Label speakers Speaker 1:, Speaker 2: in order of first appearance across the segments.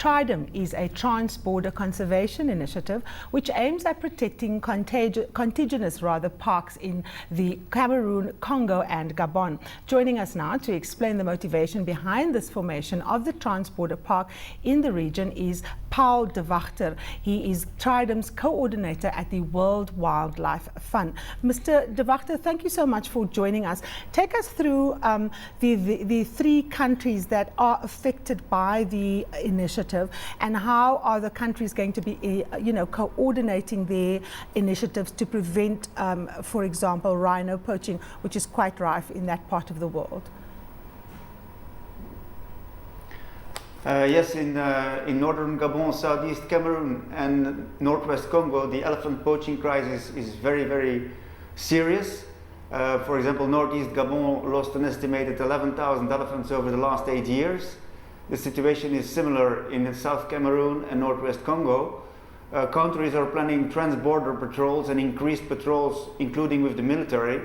Speaker 1: TRIDOM is a trans-border conservation initiative which aims at protecting contiguous parks in the Cameroon, Congo and Gabon. Joining us now to explain the motivation behind this formation of the trans-border park in the region is Pauwel de Wachter. He is TRIDOM's coordinator at the World Wildlife Fund. Mr. de Wachter, thank you so much for joining us. Take us through the three countries that are affected by the initiative, and how are the countries going to be, coordinating their initiatives to prevent, for example, rhino poaching, which is quite rife in that part of the world?
Speaker 2: Yes, in northern Gabon, southeast Cameroon and northwest Congo, the elephant poaching crisis is very, very serious. For example, northeast Gabon lost an estimated 11,000 elephants over the last 8 years. The situation is similar in South Cameroon and northwest Congo. Countries are planning trans-border patrols and increased patrols, including with the military,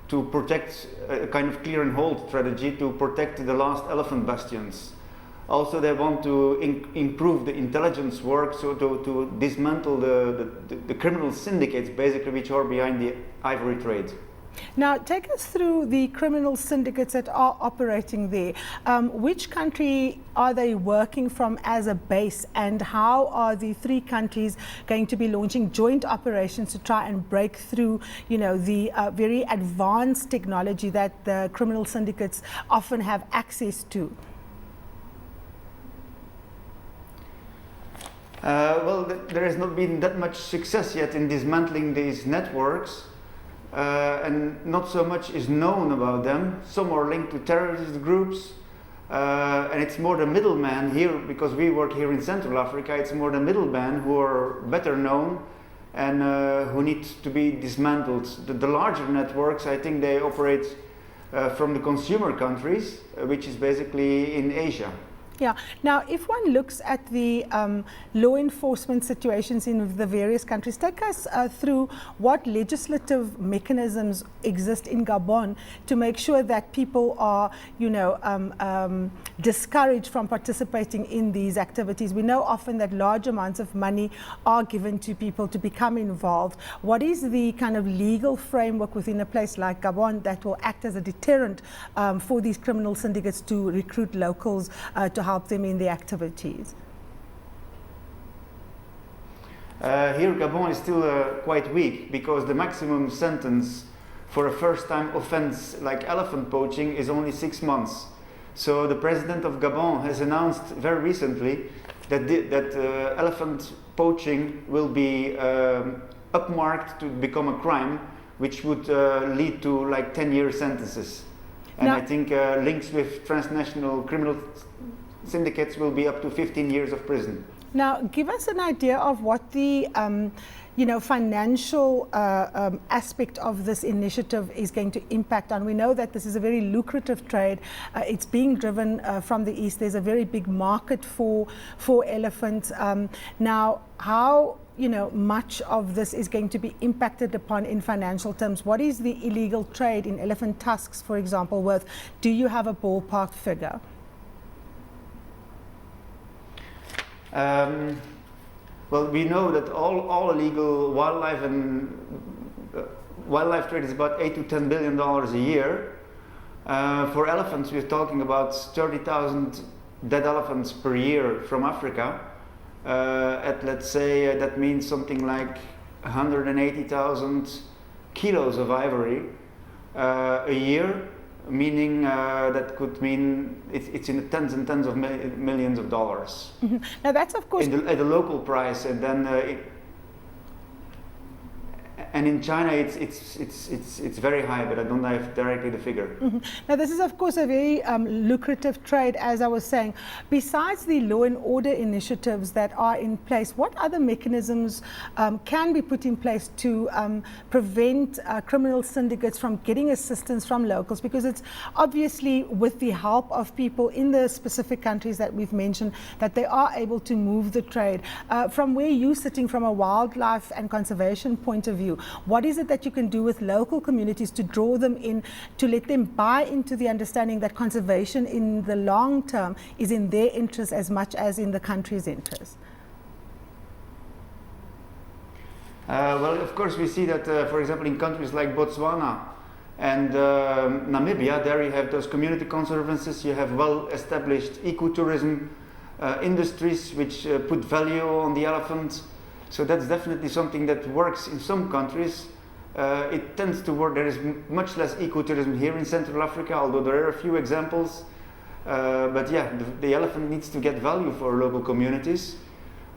Speaker 2: to protect a kind of clear and hold strategy to protect the last elephant bastions. Also, they want to improve the intelligence work, so to dismantle the criminal syndicates, basically, which are behind the ivory trade.
Speaker 1: Now, take us through the criminal syndicates that are operating there. Which country are they working from as a base, and how are the three countries going to be launching joint operations to try and break through, the very advanced technology that the criminal syndicates often have access to?
Speaker 2: Well, there has not been that much success yet in dismantling these networks, and not so much is known about them. Some are linked to terrorist groups, and it's more the middlemen here, because we work here in Central Africa, it's more the middlemen who are better known and who need to be dismantled. The larger networks, I think they operate from the consumer countries, which is basically in Asia.
Speaker 1: Yeah. Now, if one looks at the law enforcement situations in the various countries, take us through what legislative mechanisms exist in Gabon to make sure that people are, discouraged from participating in these activities. We know often that large amounts of money are given to people to become involved. What is the kind of legal framework within a place like Gabon that will act as a deterrent for these criminal syndicates to recruit locals to help them in the activities?
Speaker 2: Here Gabon is still quite weak, because the maximum sentence for a first-time offense like elephant poaching is only 6 months. So the president of Gabon has announced very recently that elephant poaching will be upmarked to become a crime, which would lead to like 10-year sentences. And now, I think links with transnational criminal syndicates will be up to 15 years of prison.
Speaker 1: Now, give us an idea of what the financial aspect of this initiative is going to impact on. We know that this is a very lucrative trade. It's being driven from the east. There's a very big market for elephants. Now, how much of this is going to be impacted upon in financial terms? What is the illegal trade in elephant tusks, for example, worth? Do you have a ballpark figure?
Speaker 2: Well, we know that all illegal wildlife trade is about $8 to $10 billion a year. For elephants, we're talking about 30,000 dead elephants per year from Africa. Let's say that means something like 180,000 kilos of ivory a year, meaning that could mean it's in the tens and tens of millions of dollars.
Speaker 1: Mm-hmm. Now that's of course
Speaker 2: at the local price, and then and in China it's very high, but I don't have directly the figure.
Speaker 1: Mm-hmm. Now this is of course a very lucrative trade, as I was saying. Besides the law and order initiatives that are in place, what other mechanisms can be put in place to prevent criminal syndicates from getting assistance from locals? Because it's obviously with the help of people in the specific countries that we've mentioned that they are able to move the trade. From where you're sitting from a wildlife and conservation point of view, What is it that you can do with local communities to draw them in, to let them buy into the understanding that conservation in the long term is in their interest as much as in the country's interest?
Speaker 2: Well, of course, we see that, for example, in countries like Botswana and Namibia, there you have those community conservancies, you have well-established ecotourism industries which put value on the elephant. So that's definitely something that works in some countries. It tends to work. There is much less ecotourism here in Central Africa, although there are a few examples. But yeah, the elephant needs to get value for local communities.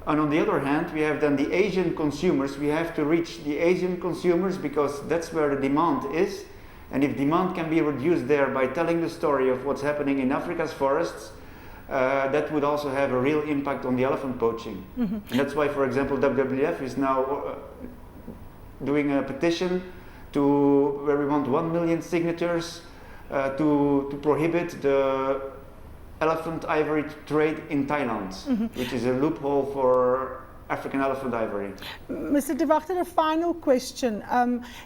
Speaker 2: And on the other hand, we have then the Asian consumers. We have to reach the Asian consumers because that's where the demand is. And if demand can be reduced there by telling the story of what's happening in Africa's forests, that would also have a real impact on the elephant poaching. And that's why, for example, WWF is now doing a petition where we want 1 million signatures to prohibit the elephant ivory trade in Thailand, which is a loophole for African elephant ivory.
Speaker 1: Mr. de Wachter, a final question.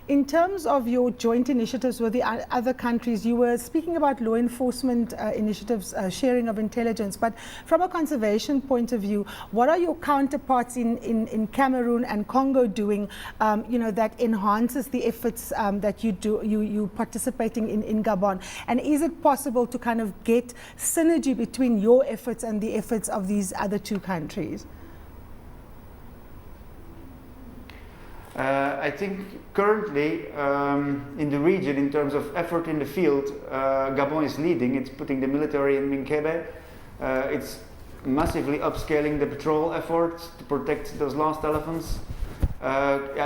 Speaker 1: In terms of your joint initiatives with the other countries, you were speaking about law enforcement initiatives, sharing of intelligence, but from a conservation point of view, what are your counterparts in Cameroon and Congo doing, that enhances the efforts that you participating in Gabon? And is it possible to kind of get synergy between your efforts and the efforts of these other two countries?
Speaker 2: I think currently in the region, in terms of effort in the field, Gabon is leading. It's putting the military in Minkebe. It's massively upscaling the patrol efforts to protect those lost elephants.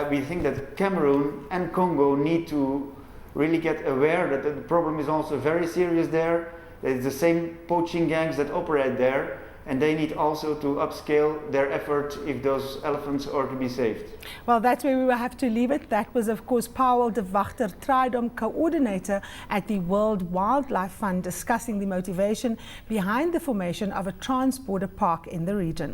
Speaker 2: We think that Cameroon and Congo need to really get aware that the problem is also very serious there. It's the same poaching gangs that operate there. And they need also to upscale their effort if those elephants are to be saved.
Speaker 1: Well, that's where we will have to leave it. That was, of course, Pauwel de Wachter, TRIDOM coordinator at the World Wildlife Fund, discussing the motivation behind the formation of a trans-border park in the region.